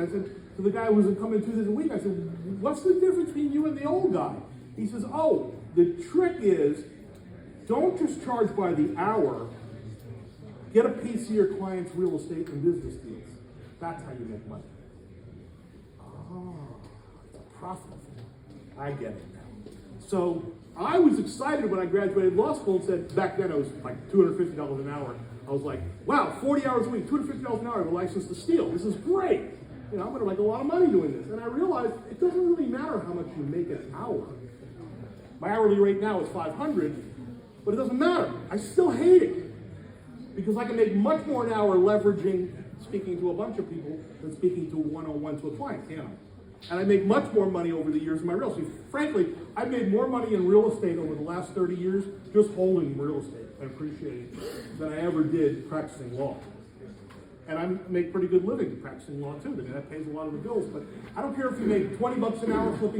I said to the guy who was coming 2 days a week, I said, what's the difference between you and the old guy? He says, oh, the trick is don't just charge by the hour. Get a piece of your client's real estate and business deals. That's how you make money. Oh, it's a profit. I get it now. So I was excited when I graduated law school and said, back then it was like $250 an hour. I was like, wow, 40 hours a week, $250 an hour, I have a license to steal. This is great. You know, I'm going to make a lot of money doing this. And I realized it doesn't really matter how much you make an hour. My hourly rate now is $500, but it doesn't matter. I still hate it because I can make much more an hour leveraging speaking to a bunch of people than speaking to one-on-one to a client, can't I? And I make much more money over the years in my real estate. Frankly, I've made more money in real estate over the last 30 years just holding real estate and appreciating it than I ever did practicing law. And I make pretty good living practicing law too. I mean, that pays a lot of the bills. But I don't care if you make $20 an hour flipping